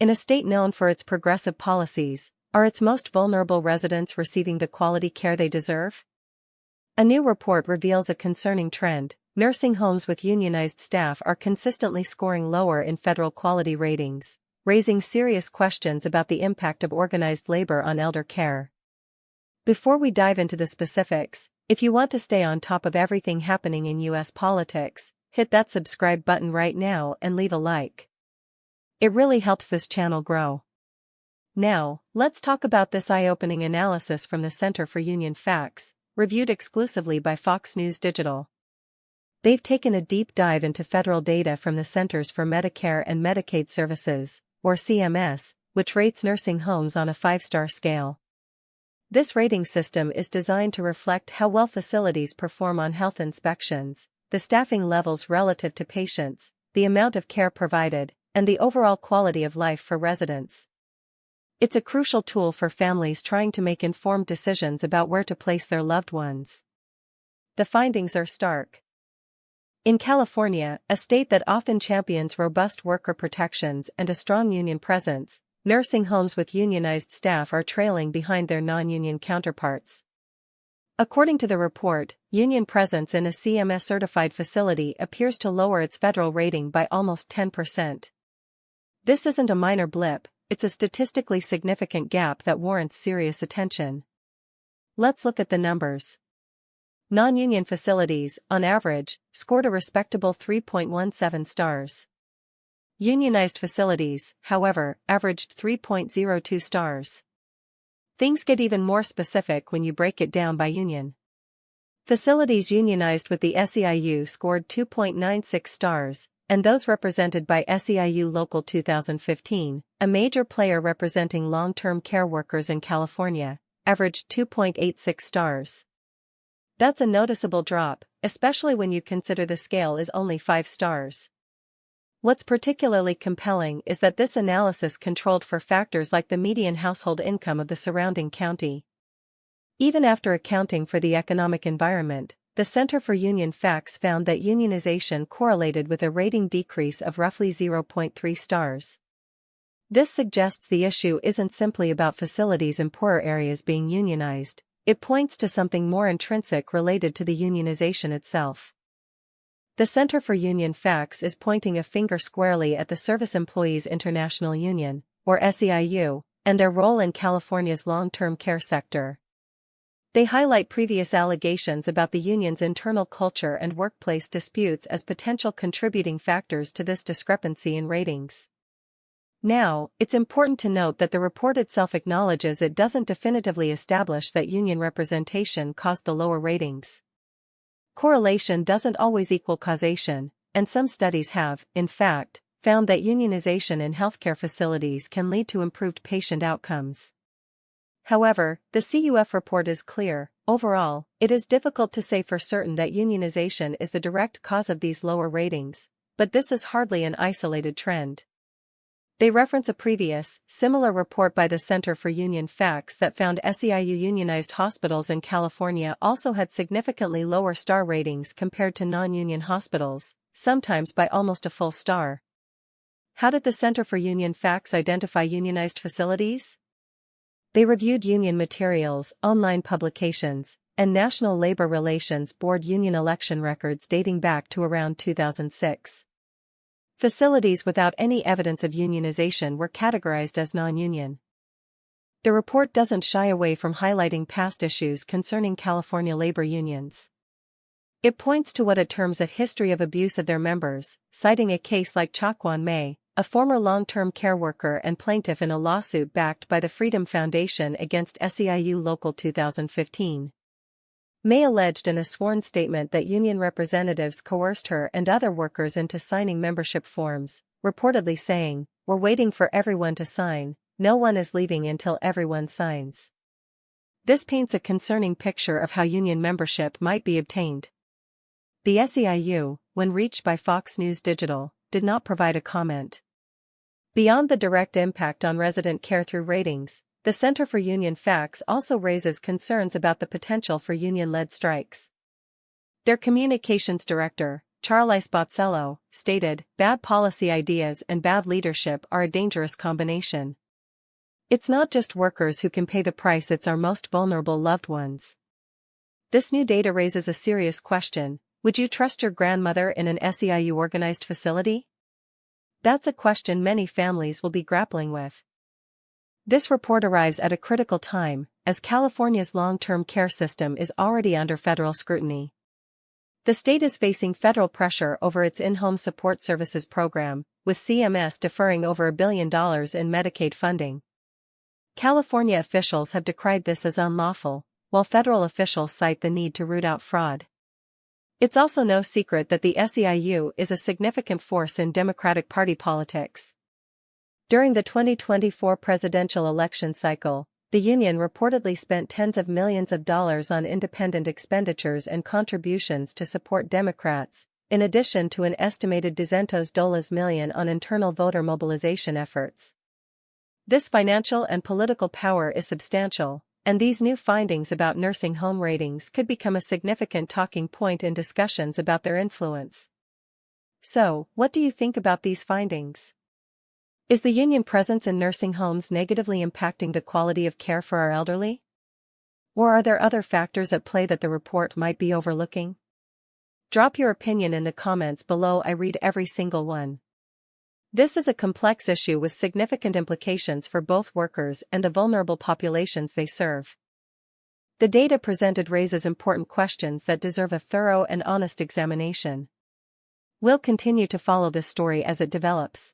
In a state known for its progressive policies, are its most vulnerable residents receiving the quality care they deserve? A new report reveals a concerning trend. Nursing homes with unionized staff are consistently scoring lower in federal quality ratings, raising serious questions about the impact of organized labor on elder care. Before we dive into the specifics, if you want to stay on top of everything happening in U.S. politics, hit that subscribe button right now and leave a like. It really helps this channel grow. Now, let's talk about this eye-opening analysis from the Center for Union Facts, reviewed exclusively by Fox News Digital. They've taken a deep dive into federal data from the Centers for Medicare and Medicaid Services, or CMS, which rates nursing homes on a 5-star scale. This rating system is designed to reflect how well facilities perform on health inspections, the staffing levels relative to patients, the amount of care provided, and the overall quality of life for residents. It's a crucial tool for families trying to make informed decisions about where to place their loved ones. The findings are stark. In California, a state that often champions robust worker protections and a strong union presence, nursing homes with unionized staff are trailing behind their non-union counterparts. According to the report, union presence in a CMS-certified facility appears to lower its federal rating by almost 10%. This isn't a minor blip, it's a statistically significant gap that warrants serious attention. Let's look at the numbers. Non-union facilities, on average, scored a respectable 3.17 stars. Unionized facilities, however, averaged 3.02 stars. Things get even more specific when you break it down by union. Facilities unionized with the SEIU scored 2.96 stars, and those represented by SEIU Local 2015, a major player representing long-term care workers in California, averaged 2.86 stars. That's a noticeable drop, especially when you consider the scale is only 5 stars. What's particularly compelling is that this analysis controlled for factors like the median household income of the surrounding county. Even after accounting for the economic environment, the Center for Union Facts found that unionization correlated with a rating decrease of roughly 0.3 stars. This suggests the issue isn't simply about facilities in poorer areas being unionized. It points to something more intrinsic related to the unionization itself. The Center for Union Facts is pointing a finger squarely at the Service Employees International Union, or SEIU, and their role in California's long-term care sector. They highlight previous allegations about the union's internal culture and workplace disputes as potential contributing factors to this discrepancy in ratings. Now, it's important to note that the report itself acknowledges it doesn't definitively establish that union representation caused the lower ratings. Correlation doesn't always equal causation, and some studies have, in fact, found that unionization in healthcare facilities can lead to improved patient outcomes. However, the CUF report is clear. Overall, it is difficult to say for certain that unionization is the direct cause of these lower ratings, but this is hardly an isolated trend. They reference a previous, similar report by the Center for Union Facts that found SEIU unionized hospitals in California also had significantly lower star ratings compared to non-union hospitals, sometimes by almost a full star. How did the Center for Union Facts identify unionized facilities? They reviewed union materials, online publications, and National Labor Relations Board union election records dating back to around 2006. Facilities without any evidence of unionization were categorized as non-union. The report doesn't shy away from highlighting past issues concerning California labor unions. It points to what it terms a history of abuse of their members, citing a case like Chaquan May, a former long-term care worker and plaintiff in a lawsuit backed by the Freedom Foundation against SEIU Local 2015. May alleged in a sworn statement that union representatives coerced her and other workers into signing membership forms, reportedly saying, "We're waiting for everyone to sign, no one is leaving until everyone signs." This paints a concerning picture of how union membership might be obtained. The SEIU, when reached by Fox News Digital, did not provide a comment. Beyond the direct impact on resident care through ratings, the Center for Union Facts also raises concerns about the potential for union-led strikes. Their communications director, Charles Botzello, stated, "Bad policy ideas and bad leadership are a dangerous combination. It's not just workers who can pay the price, it's our most vulnerable loved ones." This new data raises a serious question: would you trust your grandmother in an SEIU-organized facility? That's a question many families will be grappling with. This report arrives at a critical time, as California's long-term care system is already under federal scrutiny. The state is facing federal pressure over its in-home support services program, with CMS deferring over $1 billion in Medicaid funding. California officials have decried this as unlawful, while federal officials cite the need to root out fraud. It's also no secret that the SEIU is a significant force in Democratic Party politics. During the 2024 presidential election cycle, the union reportedly spent tens of millions of dollars on independent expenditures and contributions to support Democrats, in addition to an estimated $200 million on internal voter mobilization efforts. This financial and political power is substantial, and these new findings about nursing home ratings could become a significant talking point in discussions about their influence. So, what do you think about these findings? Is the union presence in nursing homes negatively impacting the quality of care for our elderly? Or are there other factors at play that the report might be overlooking? Drop your opinion in the comments below. I read every single one. This is a complex issue with significant implications for both workers and the vulnerable populations they serve. The data presented raises important questions that deserve a thorough and honest examination. We'll continue to follow this story as it develops.